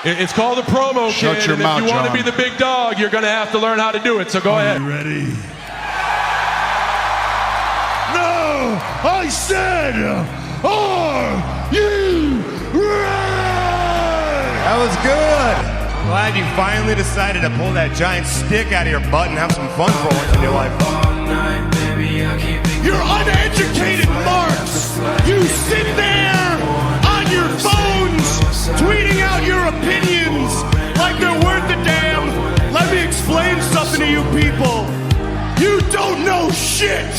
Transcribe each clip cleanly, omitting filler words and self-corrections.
It's called a promo, Shut kid, your and mouth, if you want to John. be the big dog, you're going to have to learn how to do it, so go ahead. You ready? No! I said, are you ready? That was good. I'm glad you finally decided to pull that giant stick out of your butt and have some fun for once in your life. You're uneducated marks! You sit there on your phones tweeting out your opinions like they're worth a damn. Let me explain something to you people. You don't know shit!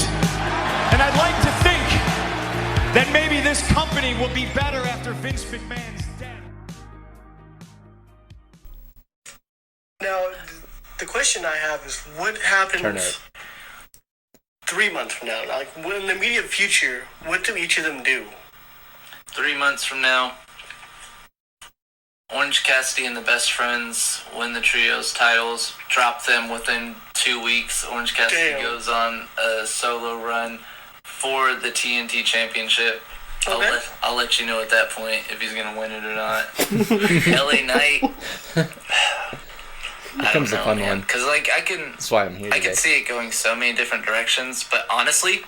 And I'd like to think that maybe this company will be better after Vince McMahon's death. Now, the question I have is, what happens 3 months from now? Like, in the immediate future, what do each of them do? 3 months from now, Orange Cassidy and the Best Friends win the trios titles, drop them within 2 weeks. Orange Cassidy goes on a solo run for the TNT Championship. Okay. I'll let you know at that point if he's going to win it or not. LA Knight. Becomes a fun one. Because, like, That's why I'm here I today. can see it going so many different directions, but honestly,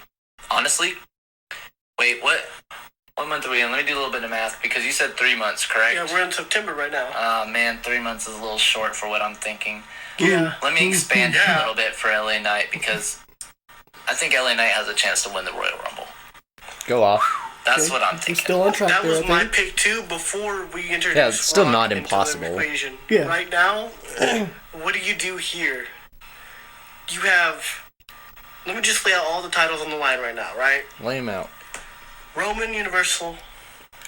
wait, what month are we in? Let me do a little bit of math, because you said 3 months, correct? Yeah, we're in September right now. Oh, man, 3 months is a little short for what I'm thinking. Yeah. Let me expand it a little bit for LA Knight, because I think LA Knight has a chance to win the Royal Rumble. Go off. That's what I'm thinking. Still on track That there, was I my think. pick, too, before we introduced Yeah, it's still Rock not into the impossible. equation. Yeah. Right now, what do you do here? You have... Let me just lay out all the titles on the line right now, right? Lay him out. Roman, Universal.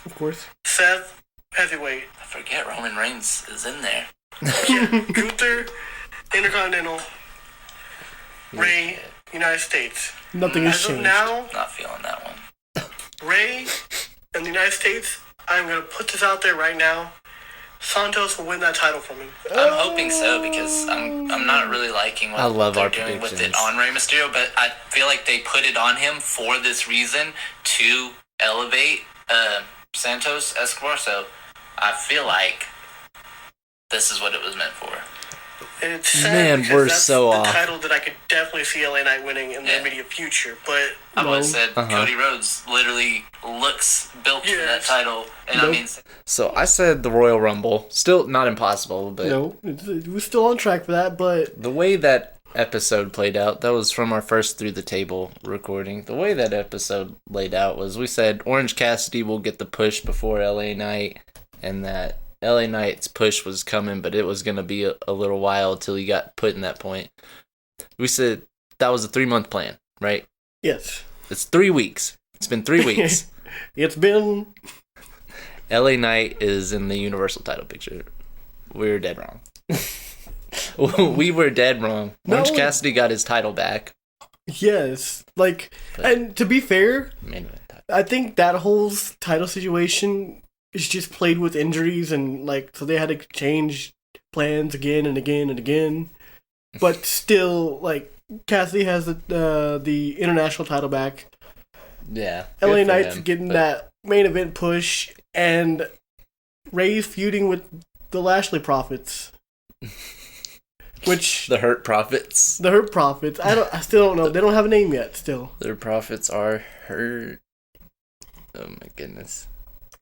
Of course. Seth, Heavyweight. I forget Roman Reigns is in there. Gunther, Intercontinental. Ray, United States. Nothing has As of changed. now, Not feeling that one. Ray in the United States, I'm going to put this out there right now. Santos will win that title from him. I'm hoping so, because I'm not really liking what I love they're our doing with it predictions. on Rey Mysterio, but I feel like they put it on him for this reason, to elevate Santos Escobar, so I feel like this is what it was meant for. And it's sad Man, because we're that's so the off. title that I could definitely see LA Knight winning in the immediate future. But I would have said Uh-huh. Cody Rhodes literally looks built for that Yes. title, and I Nope. mean, So I said the Royal Rumble. Still not impossible, but No, we're still on track for that, but the way that episode played out, that was from our first Through the Table recording. The way that episode laid out was we said Orange Cassidy will get the push before LA Knight, and that LA Knight's push was coming, but it was going to be a little while till he got put in that point. We said that was a 3-month plan, right? yes. It's 3 weeks. It's been 3 weeks. It's been... LA Knight is in the Universal title picture. We're dead wrong. We were dead wrong. Orange No. Cassidy got his title back. Yes. Like, and to be fair, Main event title. I think that whole title situation is just played with injuries, and like, so they had to change plans again and again and again. But still, like, Cassidy has the international title back. Yeah. LA good for Knight's him, getting but that main event push, and Ray's feuding with the Lashley Profits. Which The Hurt Profits. the Hurt Profits. I still don't know. They don't have a name yet. Still. Their profits are hurt. Oh my goodness.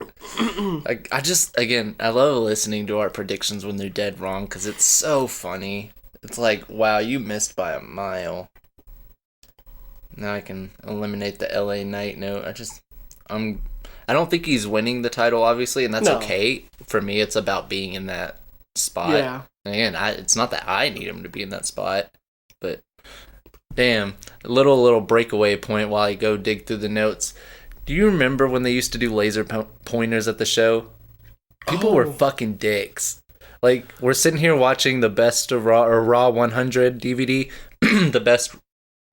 I just, again, I love listening to our predictions when they're dead wrong, because it's so funny. It's like, wow, you missed by a mile. Now I can eliminate the LA Knight note. I don't think he's winning the title, obviously, and that's No. okay. For me, it's about being in that spot. Yeah. And again, it's not that I need him to be in that spot, but damn, a little breakaway point while I go dig through the notes. Do you remember when they used to do laser pointers at the show? People were fucking dicks. Like, we're sitting here watching the best of Raw, or Raw 100 DVD, the best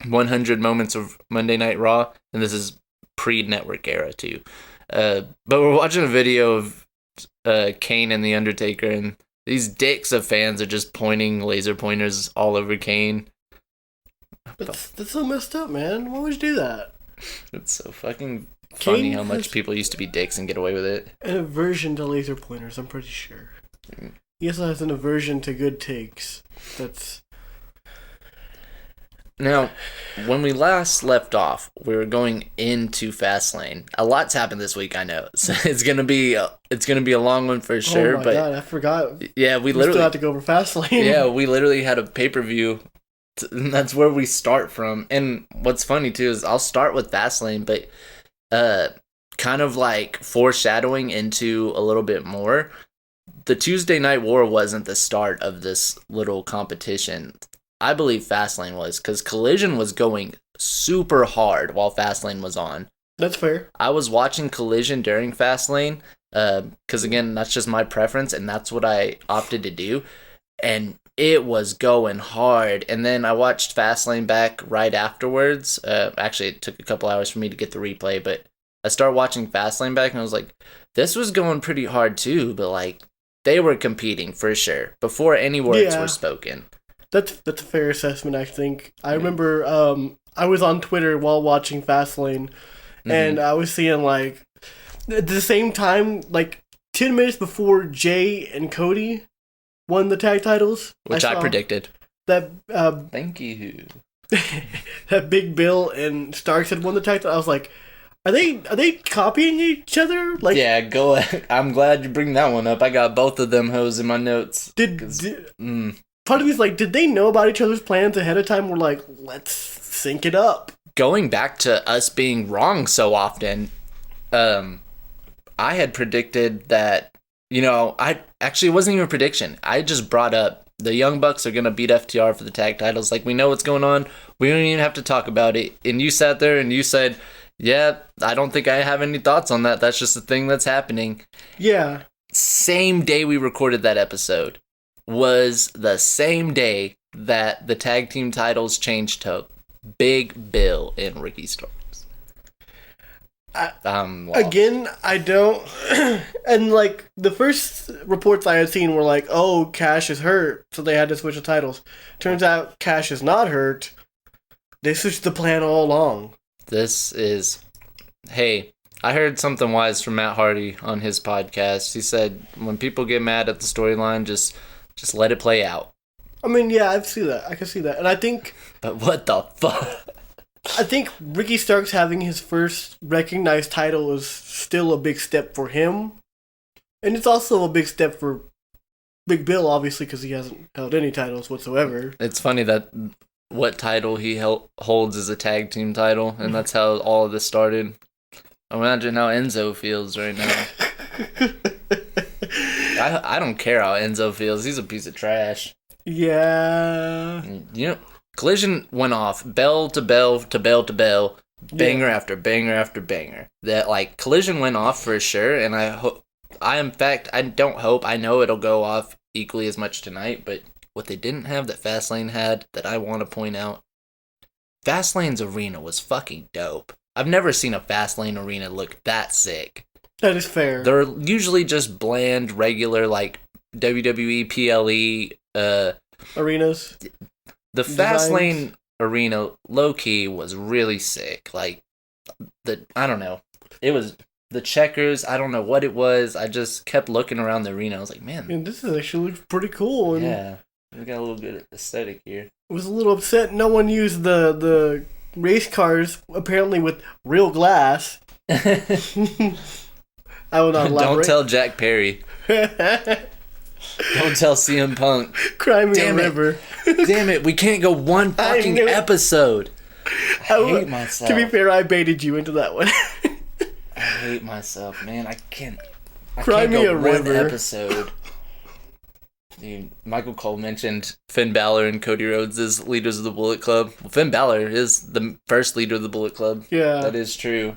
100 moments of Monday Night Raw, and this is pre-network era too. But we're watching a video of Kane and The Undertaker, and these dicks of fans are just pointing laser pointers all over Kane. That's so messed up, man. Why would you do that? It's so fucking funny Kane how much has- people used to be dicks and get away with it. An aversion to laser pointers, I'm pretty sure. He also has an aversion to good takes. That's Now, when we last left off, we were going into Fastlane. A lot's happened this week, I know. So it's gonna be a long one for sure. oh my but god, I forgot. yeah, we We literally still have to go over Fastlane. yeah, we literally had a pay-per-view, and that's where we start from. And what's funny too is I'll start with Fastlane, but kind of like foreshadowing into a little bit more. The Tuesday Night War wasn't the start of this little competition. I believe Fastlane was, because Collision was going super hard while Fastlane was on. That's fair. I was watching Collision during Fastlane, because again, that's just my preference, and that's what I opted to do. And it was going hard. And then I watched Fastlane back right afterwards. Actually, it took a couple hours for me to get the replay, but I started watching Fastlane back, and I was like, this was going pretty hard too, but like, they were competing for sure before any words were spoken. That's a fair assessment, I think. I remember I was on Twitter while watching Fastlane, and I was seeing, like, at the same time, like, 10 minutes before Jay and Cody won the tag titles. Which I predicted. That, Thank you. that Big Bill and Starks had won the tag titles. I was like, are they copying each other? Like, yeah, go ahead. I'm glad you bring that one up. I got both of them hoes in my notes. Part of me is like, did they know about each other's plans ahead of time? We're like, let's sync it up. Going back to us being wrong so often, I had predicted that, I actually, it wasn't even a prediction. I just brought up the Young Bucks are going to beat FTR for the tag titles. Like, we know what's going on. We don't even have to talk about it. And you sat there and you said, yeah, I don't think I have any thoughts on that. That's just a thing that's happening. Yeah. Same day we recorded that episode was the same day that the tag team titles changed to Big Bill and Ricky Starks. Again, I don't. And like the first reports I had seen were like, "Oh, Cash is hurt, so they had to switch the titles." Turns out Cash is not hurt. They switched the plan all along. This is, hey, I heard something wise from Matt Hardy on his podcast. He said when people get mad at the storyline, just let it play out. I mean, yeah, I see that. I can see that, and I think. But what the fuck? I think Ricky Starks having his first recognized title is still a big step for him. And it's also a big step for Big Bill, obviously, because he hasn't held any titles whatsoever. It's funny that what title he holds is a tag team title, and that's how all of this started. Imagine how Enzo feels right now. I don't care how Enzo feels. He's a piece of trash. Yeah. Collision went off, bell to bell to bell to bell, banger after banger after banger. That, like, Collision went off for sure, and I know it'll go off equally as much tonight, but what they didn't have that Fastlane had that I want to point out, Fastlane's arena was fucking dope. I've never seen a Fastlane arena look that sick. That is fair. They're usually just bland, regular, like, WWE, PLE, arenas. The Fastlane arena, low-key, was really sick. Like, I don't know. It was the checkers. I don't know what it was. I just kept looking around the arena. I was like, man. This is actually pretty cool. And yeah. We got a little good aesthetic here. I was a little upset no one used the race cars, apparently with real glass. I will not elaborate. Don't tell Jack Perry. Don't tell CM Punk. Cry me a river. Damn it, we can't go one fucking episode. I hate myself. To be fair, I baited you into that one. I hate myself, man. I can't Cry me go a one river. episode. Dude, Michael Cole mentioned Finn Balor and Cody Rhodes as leaders of the Bullet Club. Well, Finn Balor is the first leader of the Bullet Club. Yeah. That is true.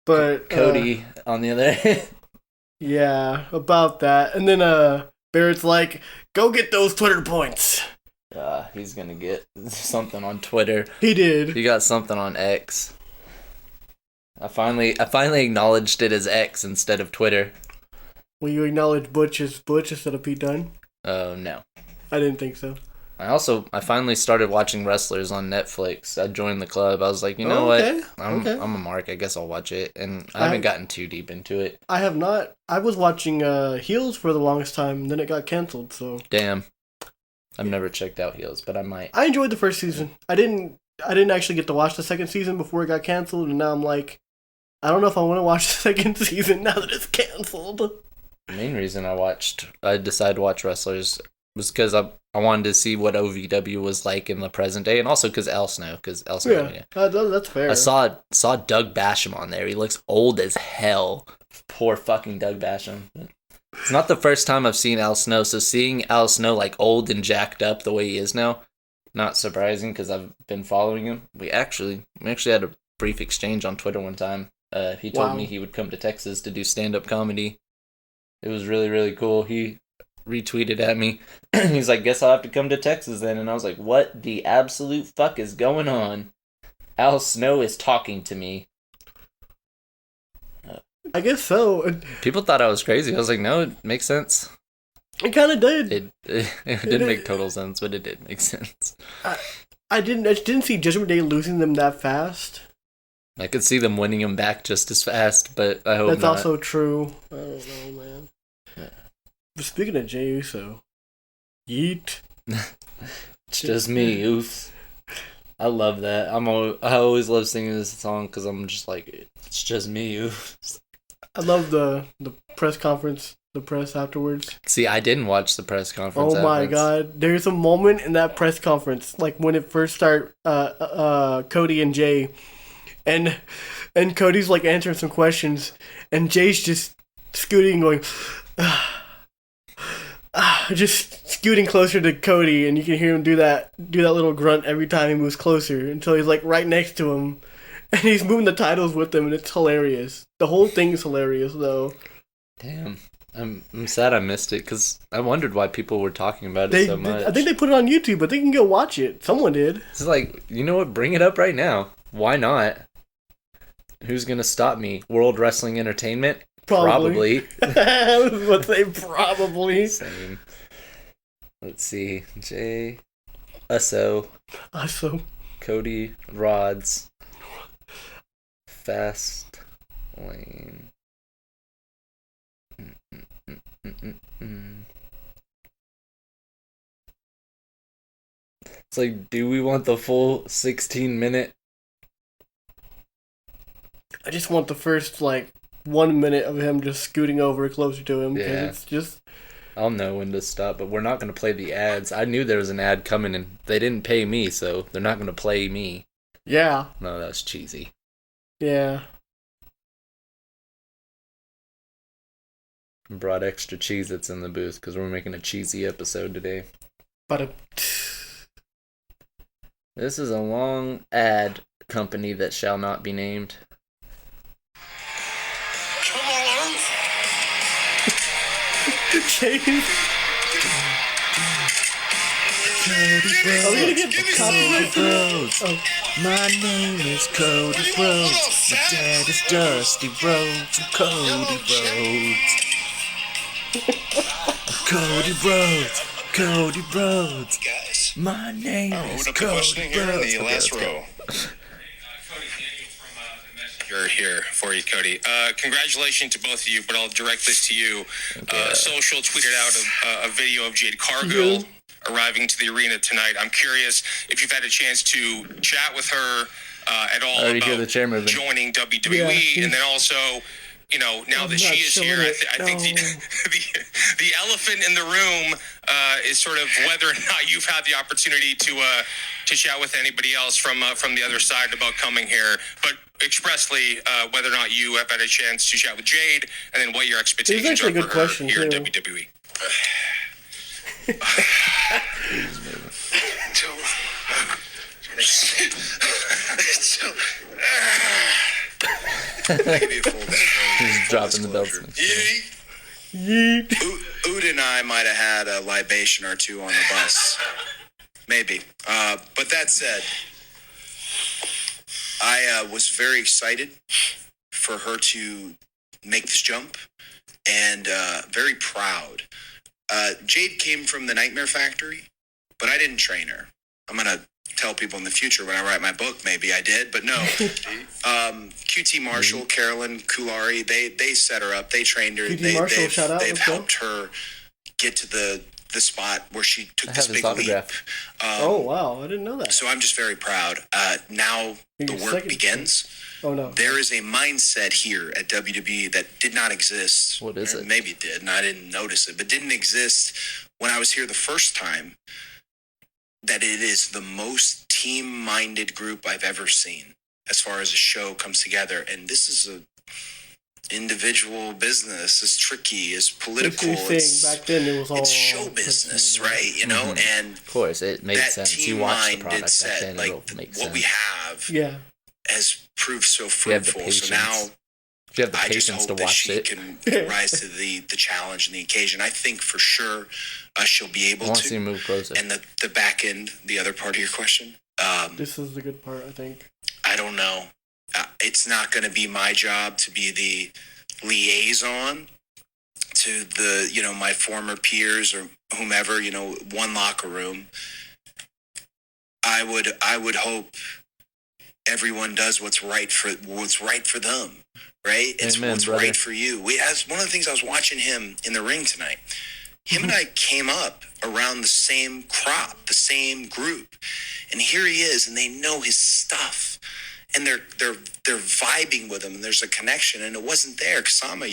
But Cody, on the other hand. Yeah, about that. And then Barrett's like, go get those Twitter points. He's gonna get something on Twitter. He did. He got something on X. I finally acknowledged it as X instead of Twitter. Will you acknowledge Butch as Butch instead of Pete Dunne? Oh, no. I didn't think so. I finally started watching wrestlers on Netflix. I joined the club. I was like, you know okay. what? I'm a mark. I guess I'll watch it. And I haven't gotten too deep into it. I have not. I was watching Heels for the longest time, then it got canceled. So damn, I've never checked out Heels, but I might. I enjoyed the first season. I didn't actually get to watch the second season before it got canceled, and now I'm like, I don't know if I want to watch the second season now that it's canceled. The main reason I decided to watch wrestlers was because I wanted to see what OVW was like in the present day, and also because Al Snow. Yeah. That's fair. I saw Doug Basham on there. He looks old as hell. Poor fucking Doug Basham. It's not the first time I've seen Al Snow, so seeing Al Snow like old and jacked up the way he is now, not surprising because I've been following him. We actually had a brief exchange on Twitter one time. He told me he would come to Texas to do stand-up comedy. It was really, really cool. He retweeted at me. He's like, guess I'll have to come to Texas then. And I was like, what the absolute fuck is going on? Al Snow is talking to me. I guess so. People thought I was crazy. I was like, no, it makes sense. It kind of did. It didn't make total sense, but it did make sense. I didn't see Judgment Day losing them that fast. I could see them winning him back just as fast, but I hope that's not. also true. I don't know, man. But speaking of Jey Uso, yeet. It's just me, oof. I love that. I always love singing this song because I'm just like, it's just me, oof. I love the press conference, the press afterwards. See, I didn't watch the press conference. Oh my god, there's a moment in that press conference, like when it first started, Cody and Jay, and Cody's like answering some questions, and Jay's just scooting, going, just scooting closer to Cody, and you can hear him do that little grunt every time he moves closer until he's like right next to him, and he's moving the titles with him, and it's hilarious. The whole thing's hilarious, though. Damn. I'm sad I missed it because I wondered why people were talking about it so much. I think they put it on YouTube, but they can go watch it. Someone did. It's like, you know what? Bring it up right now. Why not? Who's gonna stop me? World Wrestling Entertainment? Probably. I was about to say probably. Same. Let's see. Jay Uso. Cody Rhodes. Fastlane. It's like, do we want the full 16-minute? I just want the first, 1 minute of him just scooting over closer to him. Yeah. It's just... I'll know when to stop, but we're not going to play the ads. I knew there was an ad coming, and they didn't pay me, so they're not going to play me. Yeah. No, that's cheesy. Yeah. Brought extra Cheez-Its in the booth because we're making a cheesy episode today. This is a long ad company that shall not be named. Come on. Are we gonna get copyright Rhodes. My name is Cody Rhodes. My dad is Dusty Rhodes. I'm Cody Rhodes. Cody Rhodes. Guys. My name is Cody Rhodes. In the last row. You're here for you, Cody. Congratulations to both of you, but I'll direct this to you. Social tweeted out a video of Jade Cargill arriving to the arena tonight. I'm curious if you've had a chance to chat with her at all about joining WWE, and then also, now that she is here, I think the elephant in the room is sort of whether or not you've had the opportunity to chat with anybody else from the other side about coming here, but expressly whether or not you have had a chance to chat with Jade, and then what your expectations are for her here in WWE. He's dropping the belts. Yeet. Ood and I might have had a libation or two on the bus. Maybe. But that said, I was very excited for her to make this jump and very proud. Jade came from the Nightmare Factory, but I didn't train her. I'm going to tell people in the future when I write my book, maybe I did, but no. QT Marshall, Carolyn Kulari, they set her up. They trained her. QT Marshall, shout out. They've helped her get to the spot where she took this big leap. Oh, wow. I didn't know that. So I'm just very proud. Now the work begins. Oh, no. There is a mindset here at WWE that did not exist. What is it? Maybe it did, and I didn't notice it, but didn't exist when I was here the first time, that it is the most team-minded group I've ever seen as far as a show comes together. And this is a individual business. It's tricky. It's political. Back then it was all it's show business, right? You know, and of course it made sense. You watched the product back then, like it'll make sense. what we have has proved so fruitful. So now you have the I just patience hope to that watch she it. can rise to the challenge and the occasion. I think for sure she'll be able I want to. to see her move closer. And the back end, the other part of your question. This is the good part, I think. I don't know. It's not going to be my job to be the liaison to the, you know, my former peers or whomever, you know, one locker room. I would hope everyone does what's right for them, right? It's Amen, what's brother. right for you. As one of the things I was watching him in the ring tonight. Him and I came up around the same crop, the same group, and here he is, and they know his stuff, and they're vibing with him, and there's a connection, and it wasn't there. Kasama,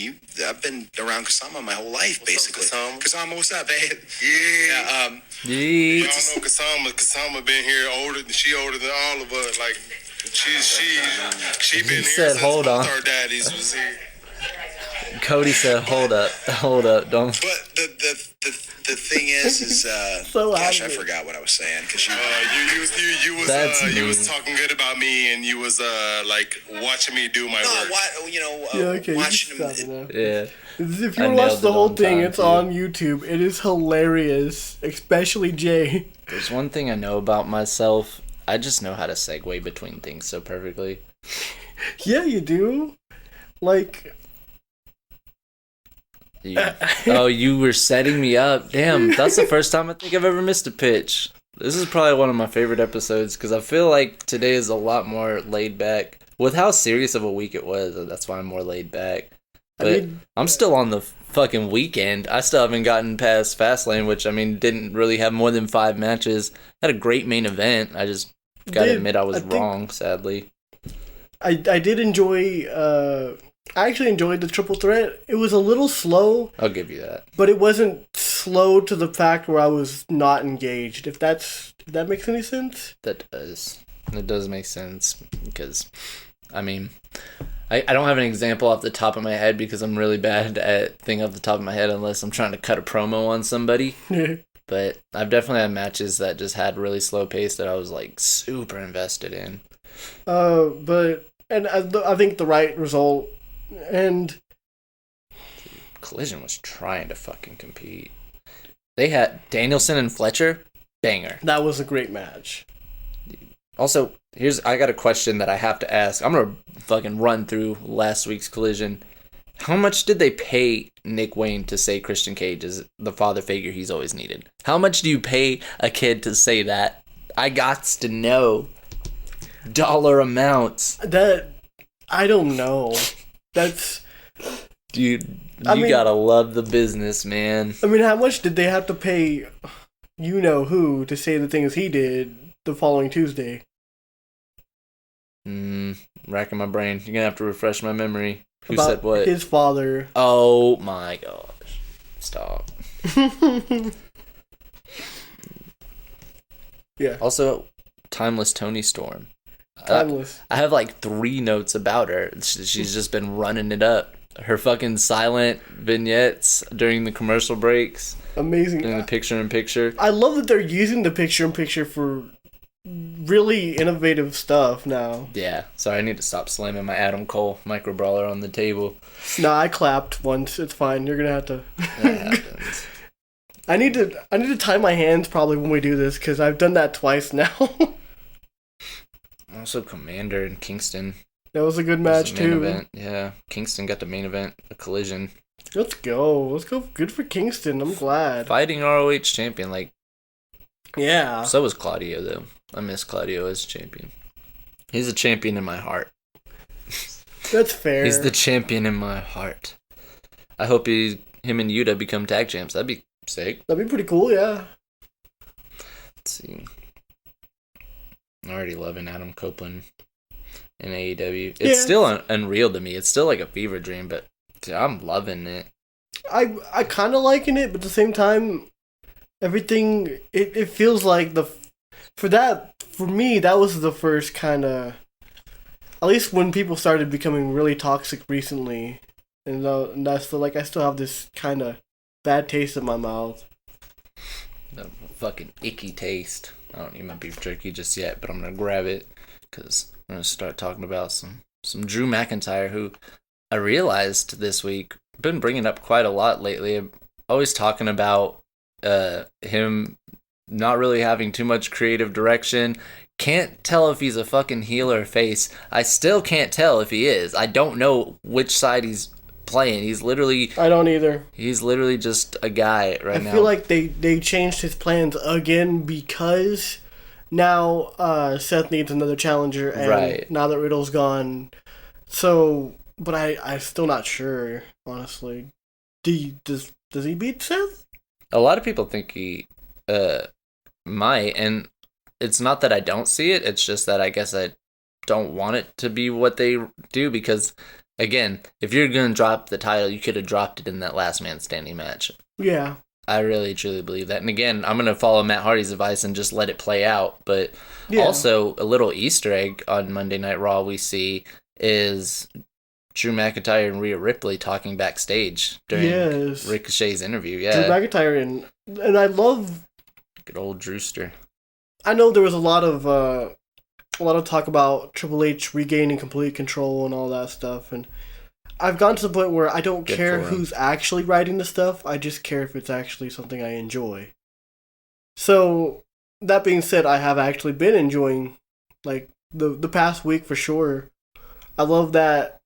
I've been around Kasama my whole life, basically. Kasama, what's up, babe? Yeah. Yeet. Y'all know Kasama. Kasama been here she older than all of us. Like she been here said, since hold both on. our daddies was here. Cody said, "Hold up, don't." But the thing is So gosh, I angry. forgot what I was saying because That's you me. was talking good about me, and you was like watching me do my work. Watching stop him. it now. Yeah. If I you nailed watch the it whole on thing, time, it's too. on YouTube. It is hilarious, especially Jay. There's one thing I know about myself. I just know how to segue between things so perfectly. Yeah, you do. Like, You were setting me up. Damn, that's the first time I think I've ever missed a pitch. This is probably one of my favorite episodes because I feel like today is a lot more laid back. With how serious of a week it was, that's why I'm more laid back. But I'm still on the fucking weekend. I still haven't gotten past Fastlane, which, I mean, didn't really have more than 5 matches. Had a great main event. I just gotta admit I was wrong, sadly. I did enjoy. I actually enjoyed the triple threat. It was a little slow. I'll give you that. But it wasn't slow to the fact where I was not engaged. If that makes any sense. That does. It does make sense because, I mean, I don't have an example off the top of my head because I'm really bad at thinking off the top of my head unless I'm trying to cut a promo on somebody. But I've definitely had matches that just had really slow pace that I was like super invested in. And I think the right result. And Collision was trying to fucking compete. They had Danielson and Fletcher, banger. That was a great match. Also, I got a question that I have to ask. I'm gonna fucking run through last week's Collision. How much did they pay Nick Wayne to say Christian Cage is the father figure he's always needed? How much do you pay a kid to say that? I gots to know. Dollar amounts. That I don't know. That's dude. You gotta love the business, man. I mean, how much did they have to pay? You know who to say the things he did the following Tuesday? Racking my brain. You're gonna have to refresh my memory. Who About said what? His father. Oh my gosh! Stop. Yeah. Also, Timeless Tony Storm. Timeless. I have like 3 notes about her. She's just been running it up. Her fucking silent vignettes during the commercial breaks. Amazing. During the picture-in-picture. I love that they're using the picture-in-picture for really innovative stuff now. Yeah. Sorry, I need to stop slamming my Adam Cole micro brawler on the table. No, I clapped once. It's fine. You're gonna have to. That happens. I need to tie my hands probably when we do this because I've done that twice now. Also, Commander and Kingston. That was a good match too. Event. Yeah, Kingston got the main event, a Collision. Let's go. Good for Kingston. I'm glad. Fighting ROH champion, like, Yeah. So was Claudio, though. I miss Claudio as champion. He's a champion in my heart. That's fair. He's the champion in my heart. I hope him and Yuta become tag champs. That'd be sick. That'd be pretty cool, yeah. Let's see. I'm already loving Adam Copeland in AEW. It's still unreal to me. It's still like a fever dream, but I'm loving it. I kind of liking it, but at the same time, everything, it feels like for me, that was the first kind of, at least when people started becoming really toxic recently, and that's like I still have this kind of bad taste in my mouth. The fucking icky taste. I don't need my beef jerky just yet, but I'm gonna grab it because I'm gonna start talking about some Drew McIntyre, who I realized this week been bringing up quite a lot lately. I'm always talking about him not really having too much creative direction. Can't tell if he's a fucking heel or face. I still can't tell if he is. I don't know which side he's playing. He's literally... I don't either. He's literally just a guy right now. I feel like they changed his plans again because now Seth needs another challenger, and now that Riddle's gone. So, but I'm still not sure, honestly. Does he beat Seth? A lot of people think he might, and it's not that I don't see it, it's just that I guess I don't want it to be what they do, because, again, if you're going to drop the title, you could have dropped it in that last man standing match. Yeah. I really, truly believe that. And again, I'm going to follow Matt Hardy's advice and just let it play out, but also a little Easter egg on Monday Night Raw we see is Drew McIntyre and Rhea Ripley talking backstage during Ricochet's interview. Yeah, Drew McIntyre and I love good old Drewster. I know there was a lot of talk about Triple H regaining complete control and all that stuff, and I've gotten to the point where I don't care who's actually writing the stuff. I just care if it's actually something I enjoy. So that being said, I have actually been enjoying like the past week for sure. I love that.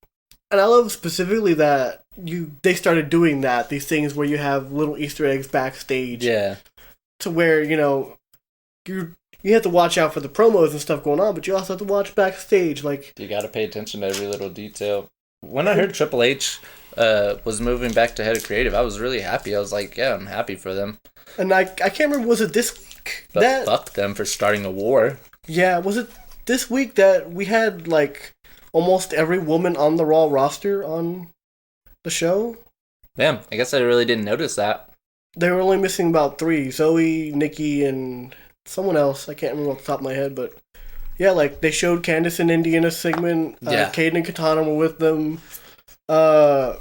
And I love specifically that they started doing that, these things where you have little Easter eggs backstage. Yeah. To where, you have to watch out for the promos and stuff going on, but you also have to watch backstage. Like, you got to pay attention to every little detail. When I heard Triple H was moving back to head of creative, I was really happy. I was like, yeah, I'm happy for them. And I can't remember, was it this week? But fuck them for starting a war. Yeah, was it this week that we had, like, almost every woman on the Raw roster on the show? Damn, I guess I really didn't notice that. They were only missing about 3. Zoe, Nikki, and someone else. I can't remember off the top of my head, but yeah, like, they showed Candice and Indy in a segment. Caden and Katana were with them. Yeah,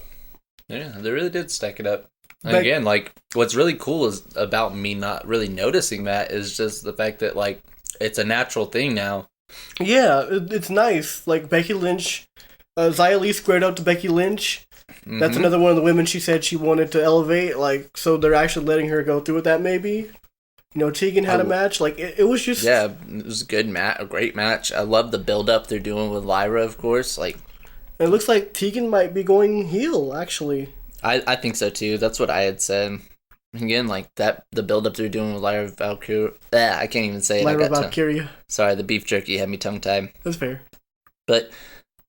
they really did stack it up. And again, like, what's really cool is about me not really noticing that is just the fact that, like, it's a natural thing now. Yeah, it's nice. Like, Becky Lynch, Xia Li squared up to Becky Lynch. Mm-hmm. That's another one of the women she said she wanted to elevate. Like, so they're actually letting her go through with that, maybe. Tegan had a match. Like, it was just... Yeah, it was a good match, a great match. I love the build-up they're doing with Lyra, of course. Like, it looks like Tegan might be going heel, actually. I think so, too. That's what I had said. Again, like, the build-up they're doing with Lyra Valkyria... I can't even say it. Lyra Valkyria. Sorry, the beef jerky had me tongue-tied. That's fair. But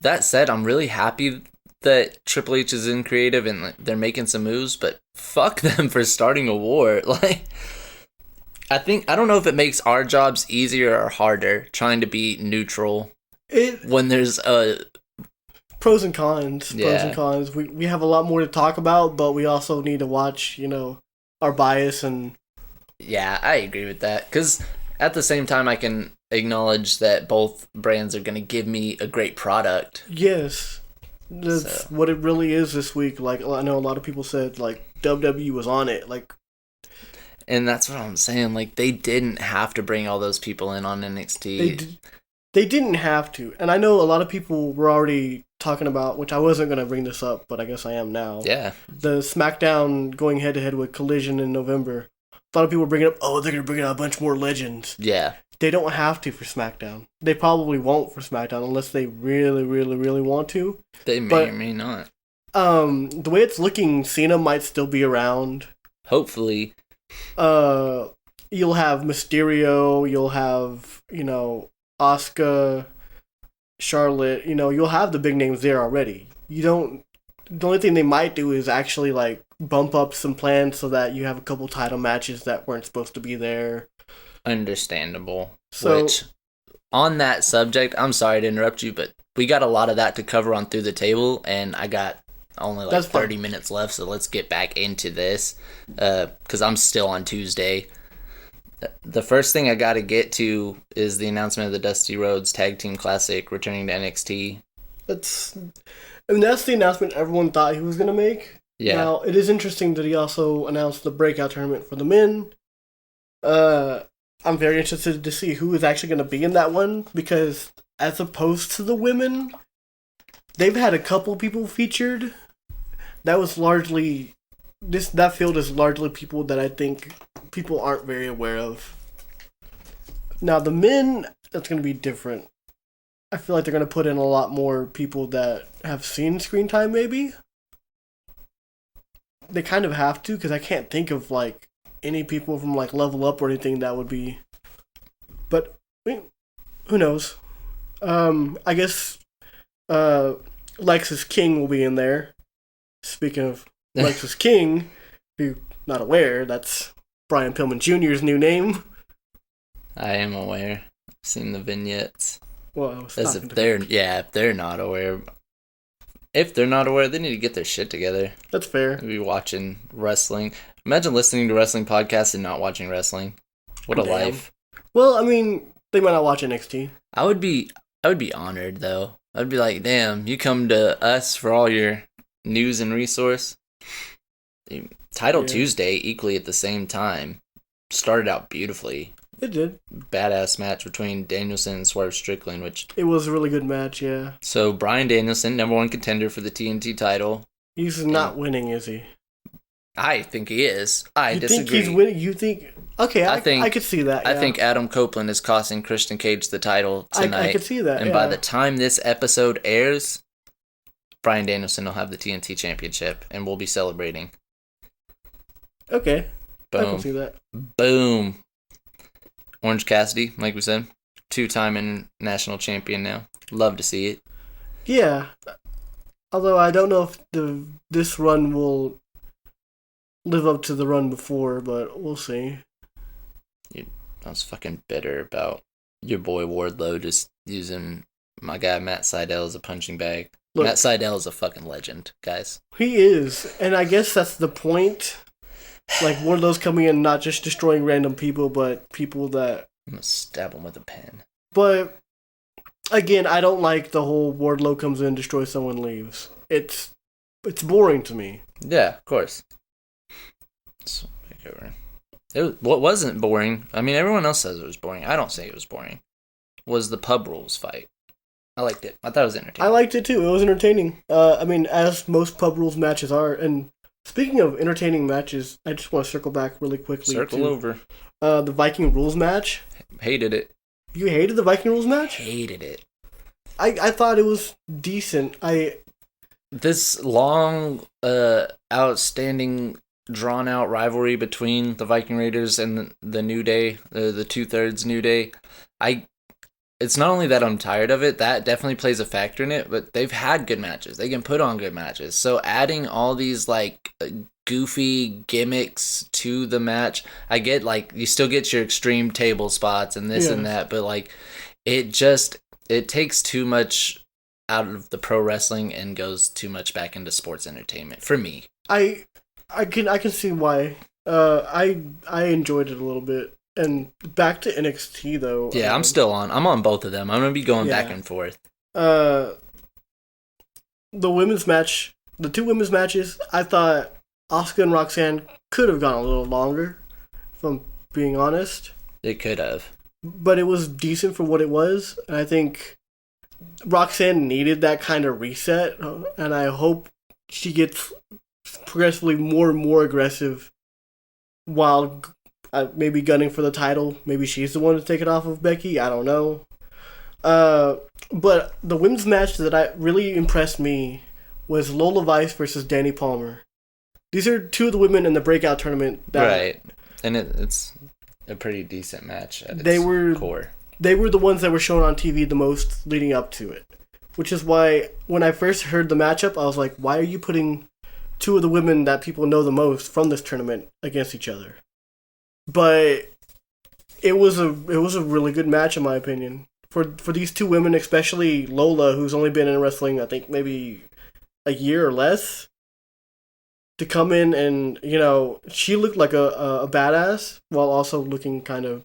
that said, I'm really happy that Triple H is in creative and like, they're making some moves, but fuck them for starting a war. Like... I don't know if it makes our jobs easier or harder trying to be neutral when there's pros and cons. Yeah. Pros and cons. We have a lot more to talk about, but we also need to watch, our bias and... Yeah, I agree with that. Because at the same time, I can acknowledge that both brands are going to give me a great product. Yes. That's what it really is this week. Like, I know a lot of people said, like, WWE was on it. Like... And that's what I'm saying. Like, they didn't have to bring all those people in on NXT. They didn't have to. And I know a lot of people were already talking about, which I wasn't going to bring this up, but I guess I am now. Yeah. The SmackDown going head-to-head with Collision in November. A lot of people were bringing up, they're going to bring out a bunch more legends. Yeah. They don't have to for SmackDown. They probably won't for SmackDown unless they really, really, really want to. They may or may not. The way it's looking, Cena might still be around. Hopefully. you'll have Mysterio, you'll have, Asuka, Charlotte, you'll have the big names there already. The only thing they might do is actually, like, bump up some plans so that you have a couple title matches that weren't supposed to be there. Understandable. So, Which, on that subject, I'm sorry to interrupt you, but we got a lot of that to cover on Through the Table, and I got only like 30 minutes left, so let's get back into this, because I'm still on Tuesday. The first thing I got to get to is the announcement of the Dusty Rhodes Tag Team Classic returning to NXT. That's the announcement everyone thought he was going to make. Yeah. Now, it is interesting that he also announced the breakout tournament for the men. I'm very interested to see who is actually going to be in that one, because as opposed to the women, they've had a couple people featured. That was largely... That field is largely people that I think people aren't very aware of. Now, the men, that's going to be different. I feel like they're going to put in a lot more people that have seen screen time, maybe. They kind of have to, because I can't think of, like, any people from, like, Level Up or anything that would be... But, who knows? I guess Lexus King will be in there. Speaking of Lexus King, if you're not aware, that's Brian Pillman Jr.'s new name. I am aware. I've seen the vignettes. Well, as if they're not aware. If they're not aware, they need to get their shit together. That's fair. Be watching wrestling. Imagine listening to wrestling podcasts and not watching wrestling. What a life. Well, I mean, they might not watch NXT. I would be honored though. I'd be like, damn, you come to us for all your news and resource. Title Tuesday, equally at the same time, started out beautifully. It did. Badass match between Danielson and Swerve Strickland, which... It was a really good match, yeah. So, Bryan Danielson, number one contender for the TNT title. He's not winning, is he? I think he is. I disagree. You think he's winning? You think... Okay, I could see that, I think Adam Copeland is costing Christian Cage the title tonight. I could see that, And by the time this episode airs, Bryan Danielson will have the TNT championship, and we'll be celebrating. Okay. Boom. I can see that. Boom. Orange Cassidy, like we said, 2-time international champion now. Love to see it. Yeah. Although I don't know if this run will live up to the run before, but we'll see. I was fucking bitter about your boy Wardlow just using my guy Matt Sydal as a punching bag. Look, Matt Sydal is a fucking legend, guys. He is, and I guess that's the point. Like, Wardlow's coming in not just destroying random people, but people that... I'm gonna stab him with a pen. But, again, I don't like the whole Wardlow comes in, destroys someone, leaves. It's boring to me. Yeah, of course. What wasn't boring, I mean, everyone else says it was boring. I don't say it was boring. Was the pub rules fight. I liked it. I thought it was entertaining. I liked it, too. It was entertaining. I mean, as most pub rules matches are, and... Speaking of entertaining matches, I just want to circle back really quickly. Over. The Viking Rules match. Hated it. You hated the Viking Rules match? Hated it. I thought it was decent. This long, outstanding, drawn-out rivalry between the Viking Raiders and the New Day, the two-thirds New Day, it's not only that I'm tired of it, that definitely plays a factor in it, but they've had good matches. They can put on good matches. So adding all these, like, goofy gimmicks to the match, I get, like, you still get your extreme table spots and this and that, but, like, it takes too much out of the pro wrestling and goes too much back into sports entertainment, for me. I can see why. I enjoyed it a little bit. And back to NXT though. Yeah, I'm on both of them. I'm gonna be going back and forth. The women's match, the two women's matches, I thought Asuka and Roxanne could have gone a little longer, if I'm being honest. It could have. But it was decent for what it was, and I think Roxanne needed that kind of reset, and I hope she gets progressively more and more aggressive while maybe gunning for the title. Maybe she's the one to take it off of Becky. I don't know. But the women's match that really impressed me was Lola Vice versus Danny Palmer. These are two of the women in the breakout tournament. Right. And it a pretty decent match at its core. They were the ones that were shown on TV the most leading up to it. Which is why, when I first heard the matchup, I was like, why are you putting two of the women that people know the most from this tournament against each other? But it was a really good match, in my opinion. For these two women, especially Lola, who's only been in wrestling, I think, maybe a year or less, to come in and, you know, she looked like a badass while also looking kind of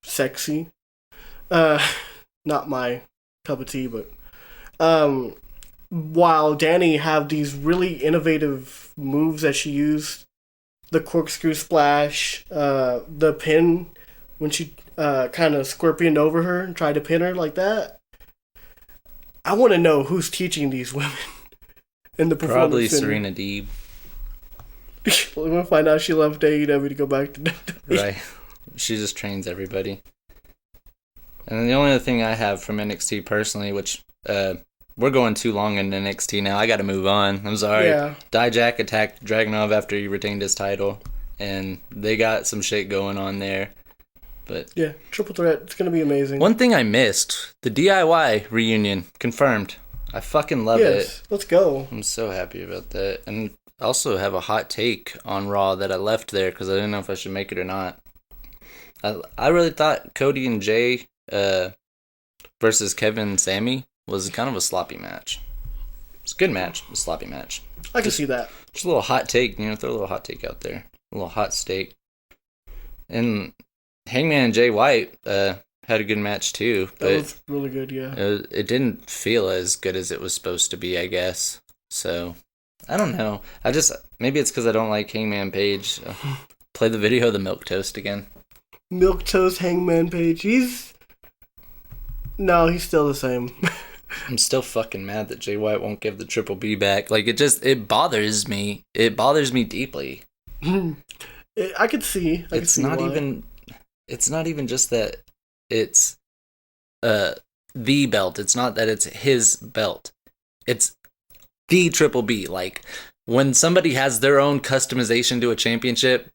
sexy. Not my cup of tea, but while Danny have these really innovative moves that she used, the corkscrew splash, the pin when she kind of scorpioned over her and tried to pin her like that. I want to know who's teaching these women in the performance. Probably Serena Deeb. We're gonna find out she left AEW to go back to WWE. Right. She just trains everybody. And then the only other thing I have from NXT personally, which we're going too long in NXT now. I got to move on. I'm sorry. Yeah. Dijak attacked Dragunov after he retained his title, and they got some shit going on there. But yeah, triple threat. It's gonna be amazing. One thing I missed: the DIY reunion confirmed. I fucking love it. Let's go. I'm so happy about that, and I also have a hot take on Raw that I left there because I didn't know if I should make it or not. I really thought Cody and Jay versus Kevin and Sammy was kind of a sloppy match. It's a good match, a sloppy match. I can see that. Just a little hot take, you know, throw a little hot take out there. A little hot steak. And Hangman and Jay White had a good match too. But that was really good, yeah. It didn't feel as good as it was supposed to be, I guess. So, I don't know. Maybe it's because I don't like Hangman Page. Play the video of the Milk Toast again. Milk Toast Hangman Page. He's still the same. I'm still fucking mad that Jay White won't give the Triple B back. Like, it bothers me. It bothers me deeply. I could see. It's not even just that it's the belt. It's not that it's his belt. It's the Triple B. Like, when somebody has their own customization to a championship,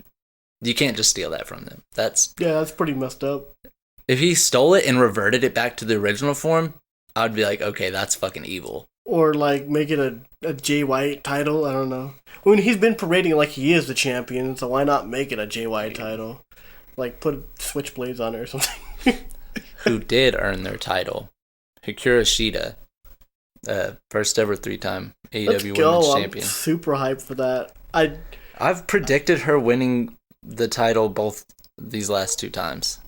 you can't just steal that from them. That's pretty messed up. If he stole it and reverted it back to the original form, I'd be like, okay, that's fucking evil. Or, like, make it a Jay White title. I don't know. I mean, he's been parading like he is the champion, so why not make it a Jay White title? Like, put switchblades on it or something. Who did earn their title? Hikaru Shida. First ever 3-time AEW Women's Champion. I'm super hyped for that. I've predicted her winning the title both these last 2 times.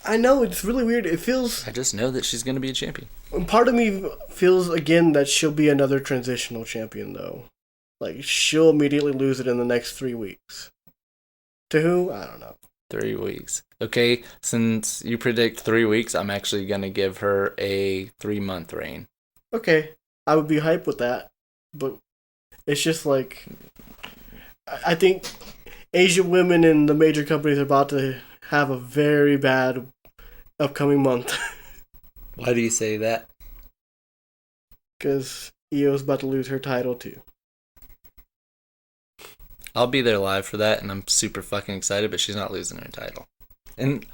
I know, it's really weird. It feels... I just know that she's going to be a champion. And part of me feels, again, that she'll be another transitional champion, though. Like, she'll immediately lose it in the next 3 weeks. To who? I don't know. 3 weeks. Okay, since you predict 3 weeks, I'm actually going to give her a 3-month reign. Okay, I would be hyped with that. But it's just like... I think Asian women in the major companies are about to have a very bad upcoming month. Why do you say that? Because Io's about to lose her title too. I'll be there live for that, and I'm super fucking excited, but she's not losing her title. And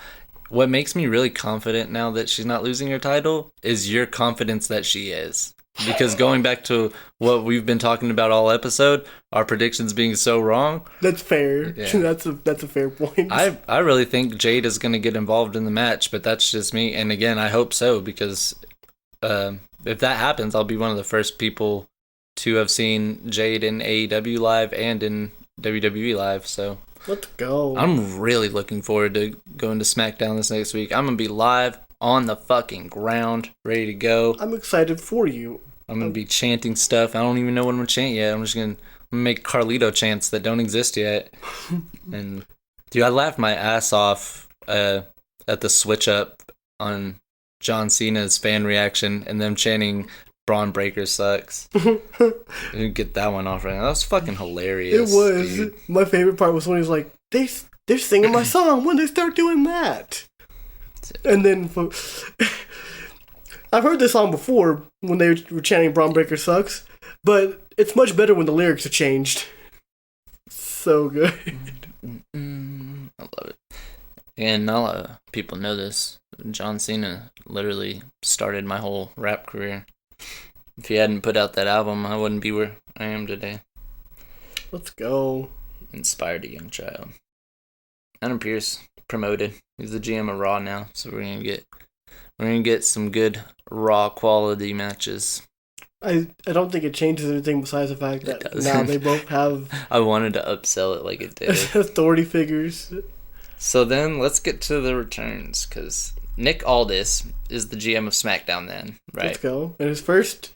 what makes me really confident now that she's not losing her title is your confidence that she is. Because going back to what we've been talking about all episode, our predictions being so wrong. That's fair. Yeah. That's a fair point. I really think Jade is going to get involved in the match, but that's just me. And again, I hope so, because if that happens, I'll be one of the first people to have seen Jade in AEW live and in WWE live. So let's go. I'm really looking forward to going to SmackDown this next week. I'm going to be live on the fucking ground, ready to go. I'm excited for you. I'm going to be chanting stuff. I don't even know what I'm going to chant yet. I'm just going to make Carlito chants that don't exist yet. And, dude, I laughed my ass off at the switch up on John Cena's fan reaction and them chanting Braun Breaker sucks. Didn't get that one off right now. That was fucking hilarious. It was. Dude. My favorite part was when he was like, they're singing my song. When they start doing that? And then... I've heard this song before when they were chanting Braun Breaker sucks, but it's much better when the lyrics are changed. So good. I love it. And not a lot of people know this. John Cena literally started my whole rap career. If he hadn't put out that album, I wouldn't be where I am today. Let's go. Inspired a young child. Adam Pearce promoted. He's the GM of Raw now, so we're gonna get some good Raw quality matches. I don't think it changes anything besides the fact that now they both have I wanted to upsell it like it did. authority figures. So then let's get to the returns, because Nick Aldis is the GM of SmackDown then, right? Let's go. And his first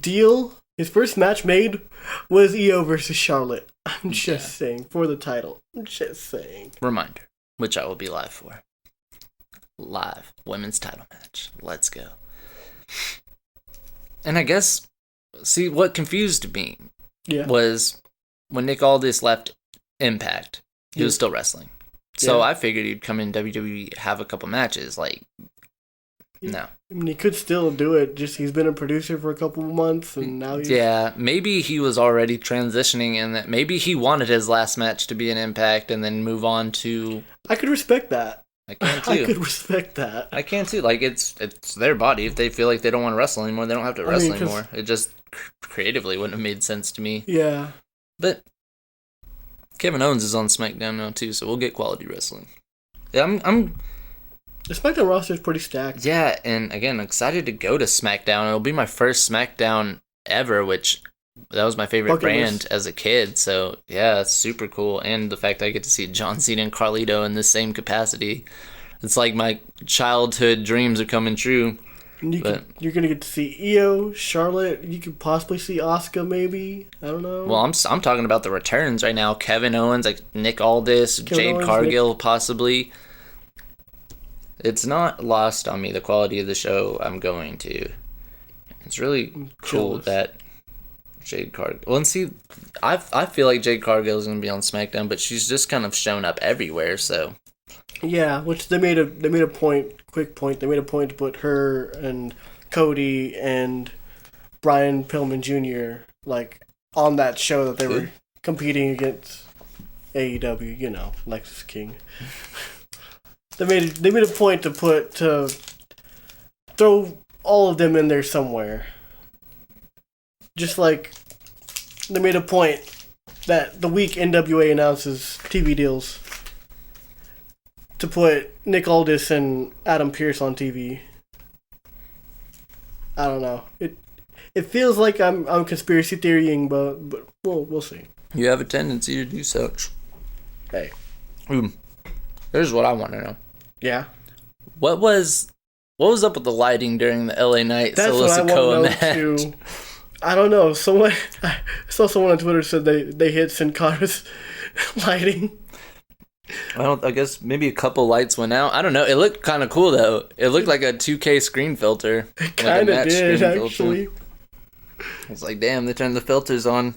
deal, his first match made was Io versus Charlotte. I'm just saying, for the title. I'm just saying. Reminder, which I will be live for. Live women's title match. Let's go. And I guess, see, what confused me was when Nick Aldis left Impact, he was still wrestling. So I figured he'd come in WWE, have a couple matches. Like, no. I mean, he could still do it. Just he's been a producer for a couple of months, and now he's... Yeah, maybe he was already transitioning, and that maybe he wanted his last match to be an Impact and then move on to... I could respect that. I can too. I could respect that. I can too. Like, it's their body. If they feel like they don't want to wrestle anymore, they don't have to wrestle anymore. It just creatively wouldn't have made sense to me. Yeah. But Kevin Owens is on SmackDown now too, so we'll get quality wrestling. Yeah, I'm the SmackDown roster is pretty stacked. Yeah, and again, excited to go to SmackDown. It'll be my first SmackDown ever, which that was my favorite brand as a kid. So yeah, it's super cool. And the fact I get to see John Cena and Carlito in the same capacity. It's like my childhood dreams are coming true. You're gonna get to see Io, Charlotte. You could possibly see Asuka, maybe. I don't know. Well, I'm talking about the returns right now. Kevin Owens, like Nick Aldis, Jade Cargill, possibly. It's not lost on me the quality of the show I'm going to. It's really cool that Jade Cargill. Well, and see, I feel like Jade Cargill is gonna be on SmackDown, but she's just kind of shown up everywhere. So. Yeah, which they made a quick point. They made a point to put her and Cody and Brian Pillman Jr. like on that show that they were competing against AEW. You know, Lexus King. They made a point to throw all of them in there somewhere. Just like they made a point that the week NWA announces TV deals, to put Nick Aldis and Adam Pearce on TV. I don't know. It feels like I'm conspiracy theorying, but we'll see. You have a tendency to do such. Hey. Here's what I want to know. Yeah. What was up with the lighting during the LA Knight That's what I want to know too. I don't know. I saw someone on Twitter said they hit Sin Cara's lighting. I guess maybe a couple lights went out. I don't know. It looked kind of cool though. It looked like a 2K screen filter. It kind of did actually. It's like, damn, they turned the filters on.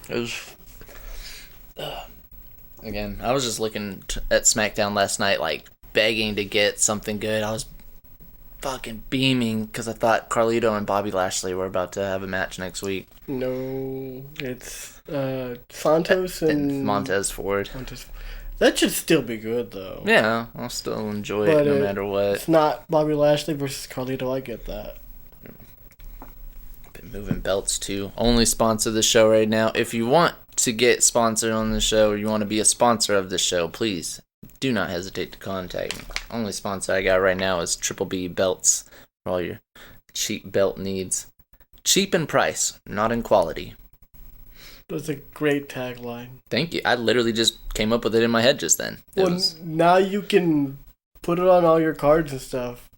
It was. Again, I was just looking at SmackDown last night, like begging to get something good. I was fucking beaming because I thought Carlito and Bobby Lashley were about to have a match next week. No, it's Santos and Montez Ford. That should still be good though. Yeah, I'll still enjoy it no matter what. It's not Bobby Lashley versus Carlito. I get that. Been moving belts too. Only sponsor the show right now. If you want to get sponsored on the show, or you want to be a sponsor of the show, please do not hesitate to contact me. Only sponsor I got right now is Triple B Belts for all your cheap belt needs. Cheap in price, not in quality. That's a great tagline. Thank you. I literally just came up with it in my head just then. Now you can put it on all your cards and stuff.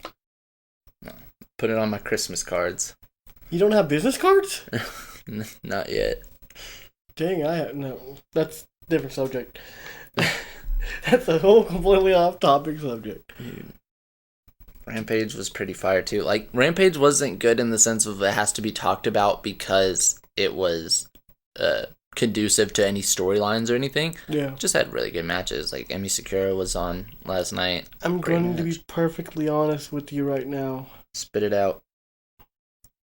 No, put it on my Christmas cards. You don't have business cards? Not yet. Dang, no. That's a different subject. That's a whole completely off-topic subject. Rampage was pretty fire too. Like, Rampage wasn't good in the sense of it has to be talked about because it was conducive to any storylines or anything. Yeah. Just had really good matches. Like, Emi Sakura was on last night. I'm going to be perfectly honest with you right now. Spit it out.